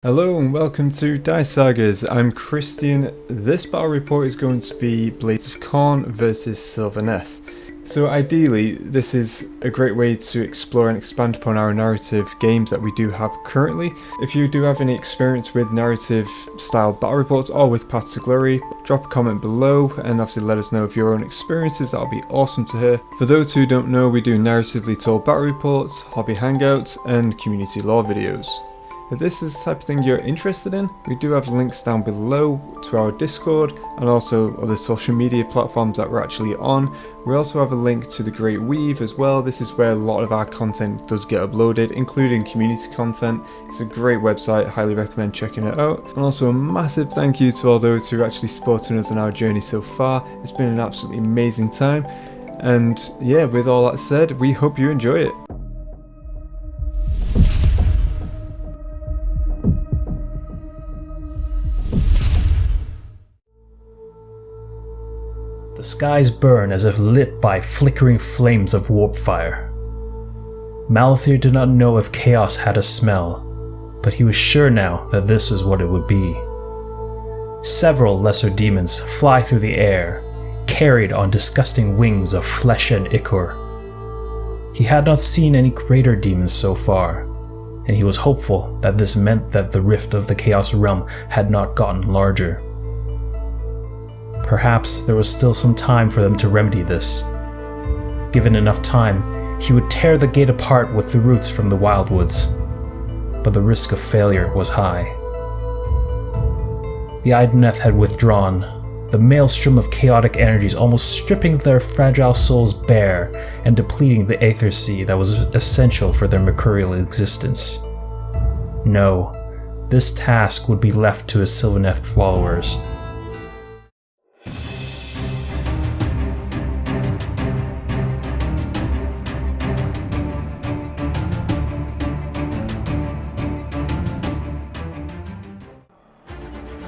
Hello and welcome to Dice Sagas. I'm Christian. This battle report is going to be Blades of Khorne versus Sylvaneth. So ideally, this is a great way to explore and expand upon our narrative games that we do have currently. If you do have any experience with narrative style battle reports or with Path to Glory, drop a comment below and obviously let us know of your own experiences. That'll be awesome to hear. For those who don't know, we do narratively told battle reports, hobby hangouts and community lore videos. If this is the type of thing you're interested in, we do have links down below to our Discord and also other social media platforms that we're actually on. We also have a link to the Great Weave as well. This is where a lot of our content does get uploaded, including community content. It's a great website, highly recommend checking it out. And also a massive thank you to all those who are actually supporting us on our journey so far. It's been an absolutely amazing time. And yeah, with all that said, we hope you enjoy it. The skies burn as if lit by flickering flames of warp fire. Malithir did not know if chaos had a smell, but he was sure now that this is what it would be. Several lesser demons fly through the air, carried on disgusting wings of flesh and ichor. He had not seen any greater demons so far, and he was hopeful that this meant that the rift of the Chaos Realm had not gotten larger. Perhaps there was still some time for them to remedy this. Given enough time, he would tear the gate apart with the roots from the wildwoods, but the risk of failure was high. The Idoneth had withdrawn, the maelstrom of chaotic energies almost stripping their fragile souls bare and depleting the aether sea that was essential for their mercurial existence. No, this task would be left to his Sylvaneth followers.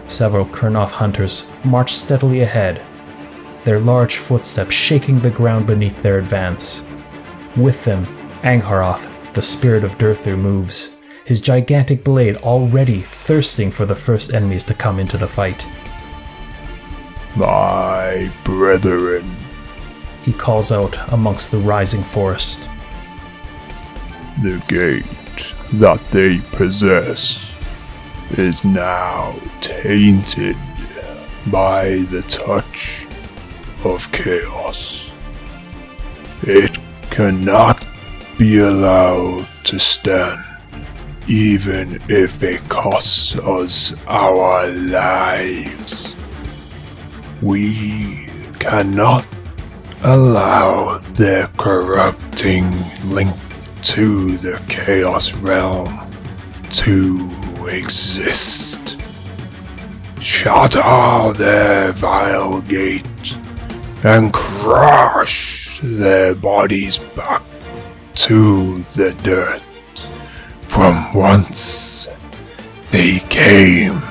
Several Kurnoth hunters marched steadily ahead, their large footsteps shaking the ground beneath their advance. With them, Angharoth, the spirit of Durthur, moves, his gigantic blade already thirsting for the first enemies to come into the fight. My brethren, he calls out amongst the rising forest. The gate that they possess is now tainted by the touch of chaos. It cannot be allowed to stand, even if it costs us our lives. We cannot allow their corrupting link to the Chaos Realm to exist. Shatter their vile gate and crush their bodies back to the dirt from whence they came.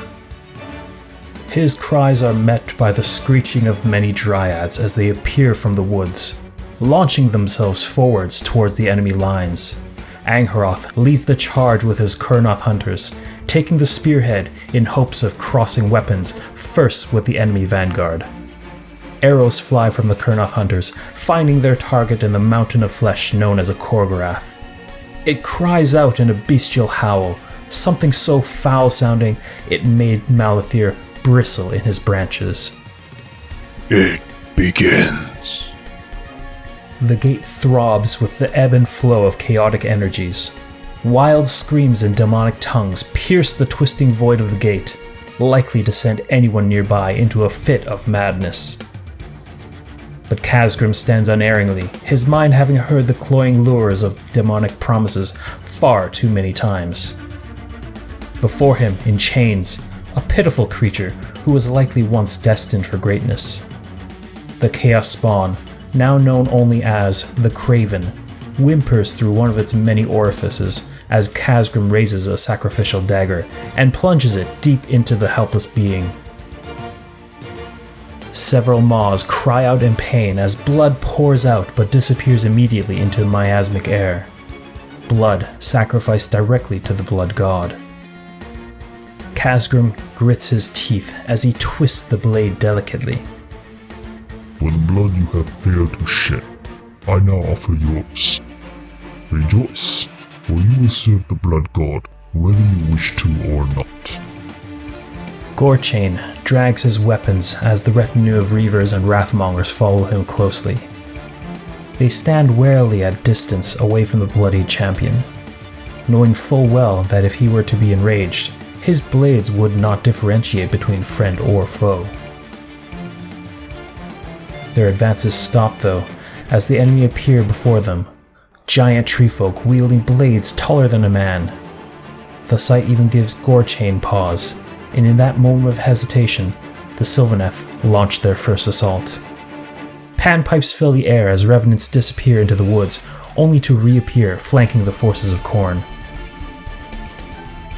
His cries are met by the screeching of many dryads as they appear from the woods, launching themselves forwards towards the enemy lines. Angharoth leads the charge with his Kurnoth hunters, taking the spearhead in hopes of crossing weapons first with the enemy vanguard. Arrows fly from the Kurnoth hunters, finding their target in the mountain of flesh known as a Khorgorath. It cries out in a bestial howl, something so foul-sounding it made Malithir bristle in his branches. It begins. The gate throbs with the ebb and flow of chaotic energies. Wild screams and demonic tongues pierce the twisting void of the gate, likely to send anyone nearby into a fit of madness. But Khazgrim stands unerringly, his mind having heard the cloying lures of demonic promises far too many times. Before him, in chains, a pitiful creature who was likely once destined for greatness. The Chaos Spawn, now known only as the Craven, whimpers through one of its many orifices as Khazgrim raises a sacrificial dagger and plunges it deep into the helpless being. Several maws cry out in pain as blood pours out but disappears immediately into miasmic air. Blood sacrificed directly to the blood god. Khazgrim grits his teeth as he twists the blade delicately. For the blood you have failed to shed, I now offer yours. Rejoice, for you will serve the blood god, whether you wish to or not. Gorchain drags his weapons as the retinue of Reavers and Wrathmongers follow him closely. They stand warily at distance away from the bloodied champion, knowing full well that if he were to be enraged, his blades would not differentiate between friend or foe. Their advances stop though, as the enemy appear before them, giant treefolk wielding blades taller than a man. The sight even gives Gorchain pause, and in that moment of hesitation, the Sylvaneth launch their first assault. Panpipes fill the air as revenants disappear into the woods, only to reappear flanking the forces of Khorne.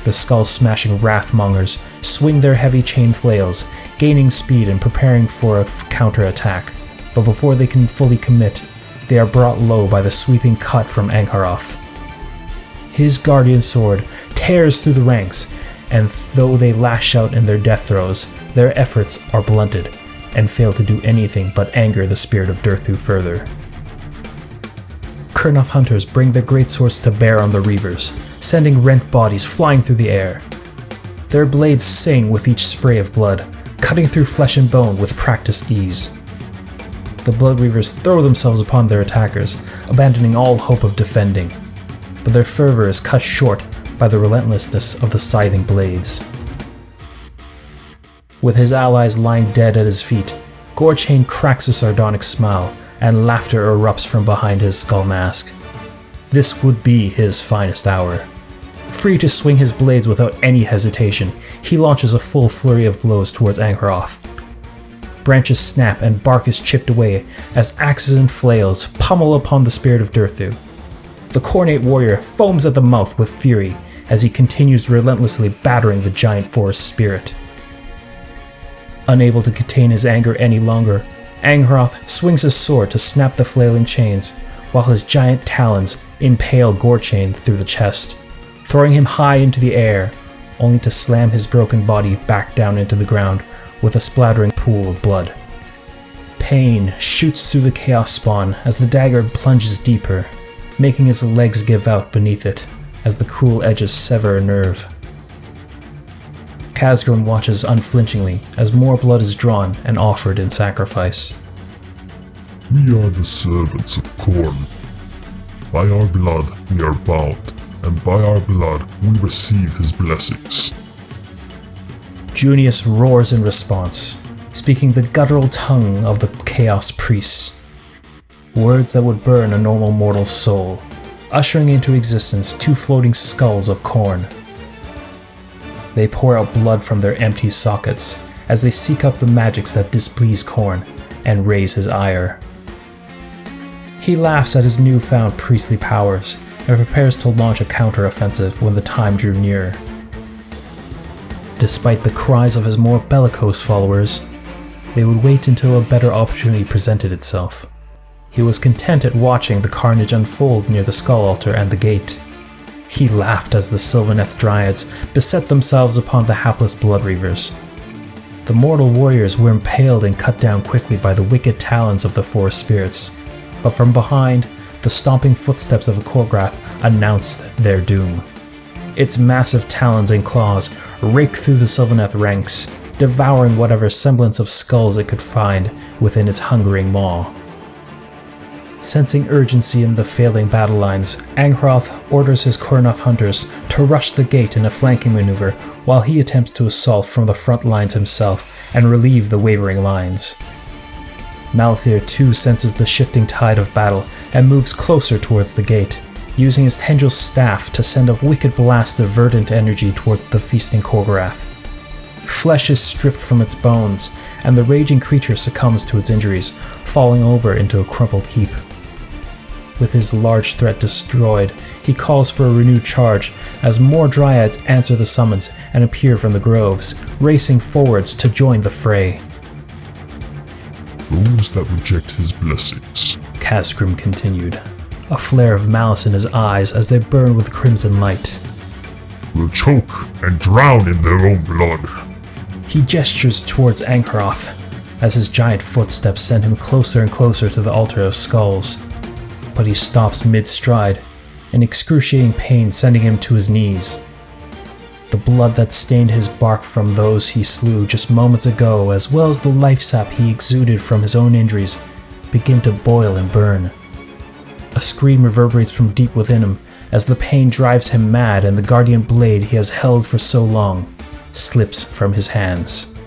The skull-smashing Wrathmongers swing their heavy chain flails, gaining speed and preparing for a counter-attack, but before they can fully commit, they are brought low by the sweeping cut from Angharoth. His guardian sword tears through the ranks, and though they lash out in their death throes, their efforts are blunted, and fail to do anything but anger the spirit of Durthu further. Kurnoth hunters bring their greatswords to bear on the Reavers, sending rent bodies flying through the air. Their blades sing with each spray of blood, cutting through flesh and bone with practiced ease. The Blood Reavers throw themselves upon their attackers, abandoning all hope of defending, but their fervor is cut short by the relentlessness of the scything blades. With his allies lying dead at his feet, Gorchain cracks a sardonic smile, and laughter erupts from behind his skull mask. This would be his finest hour. Free to swing his blades without any hesitation, he launches a full flurry of blows towards Angharoth. Branches snap and bark is chipped away as axes and flails pummel upon the spirit of Durthu. The Khornate warrior foams at the mouth with fury as he continues relentlessly battering the giant forest spirit. Unable to contain his anger any longer, Angharoth swings his sword to snap the flailing chains, while his giant talons impale Gorchain through the chest, throwing him high into the air, only to slam his broken body back down into the ground with a splattering pool of blood. Pain shoots through the Chaos Spawn as the dagger plunges deeper, making his legs give out beneath it as the cruel edges sever a nerve. Khazgrim watches unflinchingly as more blood is drawn and offered in sacrifice. We are the servants of Khorne. By our blood we are bound, and by our blood we receive his blessings. Junius roars in response, speaking the guttural tongue of the Chaos Priests. Words that would burn a normal mortal's soul, ushering into existence two floating skulls of Khorne. They pour out blood from their empty sockets as they seek out the magics that displease Khorne and raise his ire. He laughs at his newfound priestly powers and prepares to launch a counter-offensive when the time drew near. Despite the cries of his more bellicose followers, they would wait until a better opportunity presented itself. He was content at watching the carnage unfold near the Skull Altar and the gate. He laughed as the Sylvaneth Dryads beset themselves upon the hapless Blood Reavers. The mortal warriors were impaled and cut down quickly by the wicked talons of the forest spirits, but from behind, the stomping footsteps of a Khorgorath announced their doom. Its massive talons and claws rake through the Sylvaneth ranks, devouring whatever semblance of skulls it could find within its hungering maw. Sensing urgency in the failing battle lines, Angharoth orders his Kurnoth hunters to rush the gate in a flanking maneuver while he attempts to assault from the front lines himself and relieve the wavering lines. Malthir too senses the shifting tide of battle and moves closer towards the gate, using his tendril staff to send a wicked blast of verdant energy towards the feasting Khorgorath. Flesh is stripped from its bones, and the raging creature succumbs to its injuries, falling over into a crumpled heap. With his large threat destroyed, he calls for a renewed charge as more Dryads answer the summons and appear from the groves, racing forwards to join the fray. Those that reject his blessings, Khazgrim continued, a flare of malice in his eyes as they burn with crimson light. will choke and drown in their own blood. He gestures towards Ankaroth as his giant footsteps send him closer and closer to the altar of skulls. But he stops mid-stride, an excruciating pain sending him to his knees. The blood that stained his bark from those he slew just moments ago, as well as the life sap he exuded from his own injuries, begin to boil and burn. A scream reverberates from deep within him as the pain drives him mad and the guardian blade he has held for so long slips from his hands.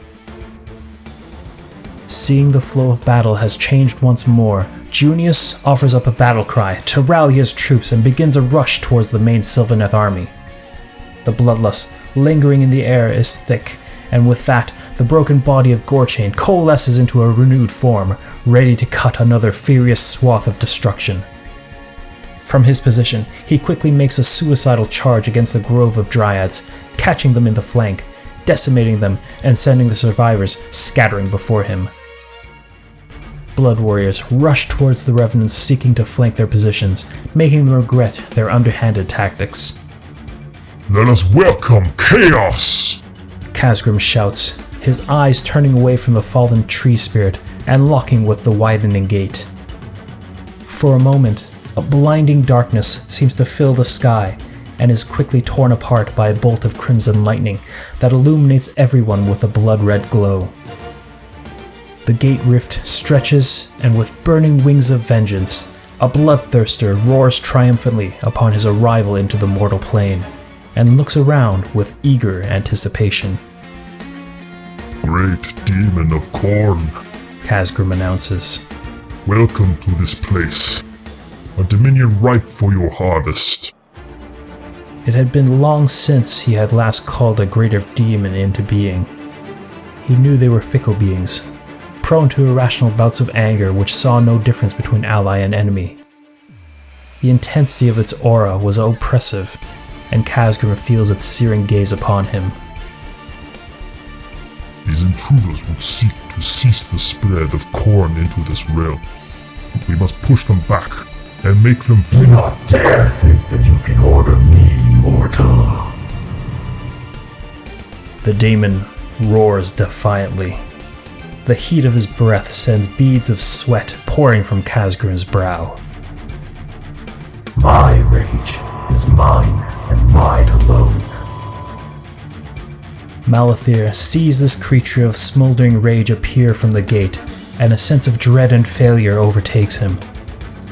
Seeing the flow of battle has changed once more, Junius offers up a battle cry to rally his troops and begins a rush towards the main Sylvaneth army. The bloodlust lingering in the air is thick, and with that, the broken body of Gorchain coalesces into a renewed form, ready to cut another furious swath of destruction. From his position, he quickly makes a suicidal charge against the grove of dryads, catching them in the flank, decimating them, and sending the survivors scattering before him. Blood warriors rush towards the revenants seeking to flank their positions, making them regret their underhanded tactics. Let us welcome chaos! Khazgrim shouts, his eyes turning away from the fallen tree spirit and locking with the widening gate. For a moment, a blinding darkness seems to fill the sky and is quickly torn apart by a bolt of crimson lightning that illuminates everyone with a blood-red glow. The gate rift stretches, and with burning wings of vengeance, a bloodthirster roars triumphantly upon his arrival into the mortal plane, and looks around with eager anticipation. Great demon of Khorne, Khazgrim announces. welcome to this place. A dominion ripe for your harvest. It had been long since he had last called a greater demon into being. He knew they were fickle beings, prone to irrational bouts of anger which saw no difference between ally and enemy. The intensity of its aura was oppressive, and Khazgrim feels its searing gaze upon him. These intruders would seek to cease the spread of Khorne into this realm. We must push them back and make them Do not dare think that you can order me, mortal. The demon roars defiantly. The heat of his breath sends beads of sweat pouring from Khazgrim's brow. My rage is mine and mine alone. Malathir sees this creature of smoldering rage appear from the gate, and a sense of dread and failure overtakes him.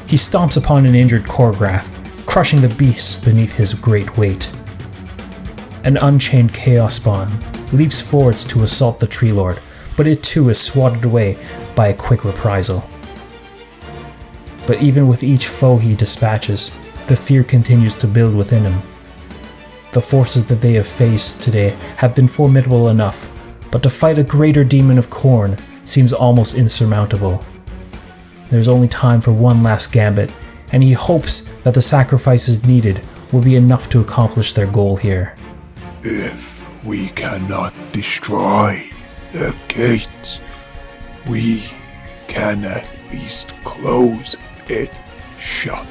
He stomps upon an injured Korgrath, crushing the beast beneath his great weight. An unchained Chaos Spawn leaps forwards to assault the Tree Lord, but it too is swatted away by a quick reprisal. But even with each foe he dispatches, the fear continues to build within him. The forces that they have faced today have been formidable enough, but to fight a greater demon of Khorne seems almost insurmountable. There's only time for one last gambit, and he hopes that the sacrifices needed will be enough to accomplish their goal here. If we cannot destroy the gate, we can at least close it shut.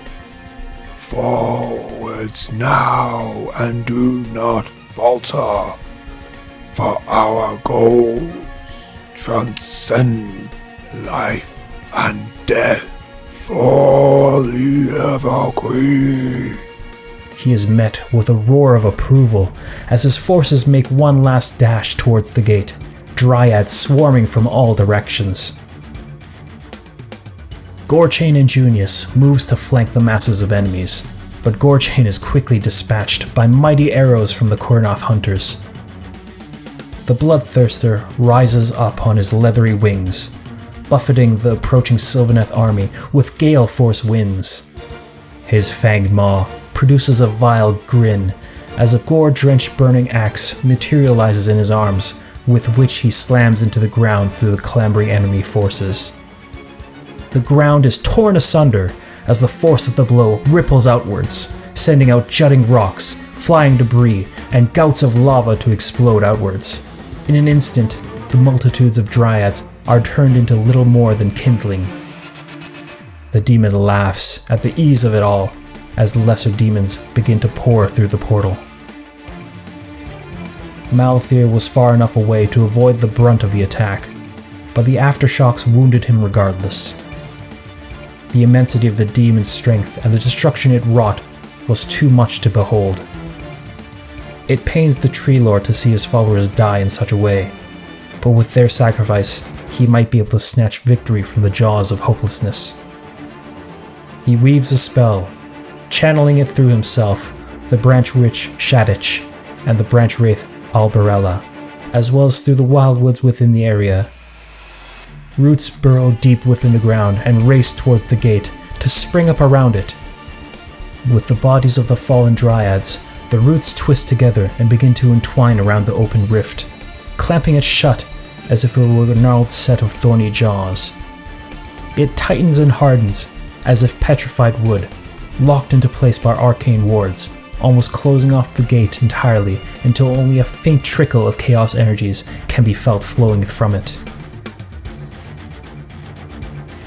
Forwards now, and do not falter, for our goals transcend life and death for the Ever-Queen. He is met with a roar of approval as his forces make one last dash towards the gate, dryads swarming from all directions. Gorchain and Junius moves to flank the masses of enemies, but Gorchain is quickly dispatched by mighty arrows from the Khornoth hunters. The Bloodthirster rises up on his leathery wings, buffeting the approaching Sylvaneth army with gale force winds. His fanged maw produces a vile grin as a gore-drenched burning axe materializes in his arms, with which he slams into the ground through the clambering enemy forces. The ground is torn asunder as the force of the blow ripples outwards, sending out jutting rocks, flying debris, and gouts of lava to explode outwards. In an instant, the multitudes of dryads are turned into little more than kindling. The demon laughs at the ease of it all as lesser demons begin to pour through the portal. Malthier was far enough away to avoid the brunt of the attack, but the aftershocks wounded him regardless. The immensity of the demon's strength and the destruction it wrought was too much to behold. It pains the Tree Lord to see his followers die in such a way, but with their sacrifice, he might be able to snatch victory from the jaws of hopelessness. He weaves a spell, channeling it through himself, the Branch Witch Shadich, and the Branch Wraith Albarella, as well as through the wildwoods within the area. Roots burrow deep within the ground and race towards the gate to spring up around it. With the bodies of the fallen dryads, the roots twist together and begin to entwine around the open rift, clamping it shut as if it were a gnarled set of thorny jaws. It tightens and hardens as if petrified wood, locked into place by arcane wards, almost closing off the gate entirely until only a faint trickle of chaos energies can be felt flowing from it.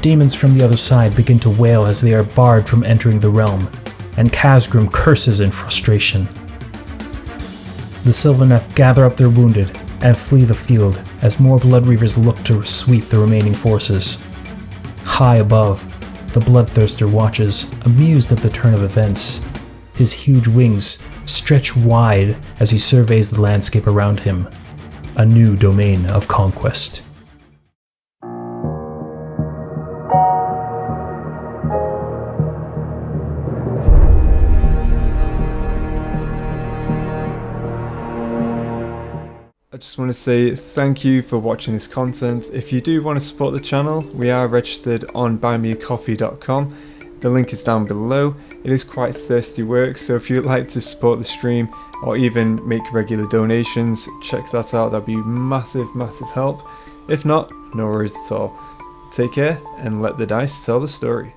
Demons from the other side begin to wail as they are barred from entering the realm, and Khazgrim curses in frustration. The Sylvaneth gather up their wounded and flee the field as more Bloodreavers look to sweep the remaining forces. High above, the Bloodthirster watches, amused at the turn of events. His huge wings stretch wide as he surveys the landscape around him, a new domain of conquest. I just want to say thank you for watching this content. If you do want to support the channel, we are registered on buymeacoffee.com. The link is down below. It is quite thirsty work, so if you'd like to support the stream or even make regular donations, check that out. That'd be massive help. If not, no worries at all. Take care and let the dice tell the story.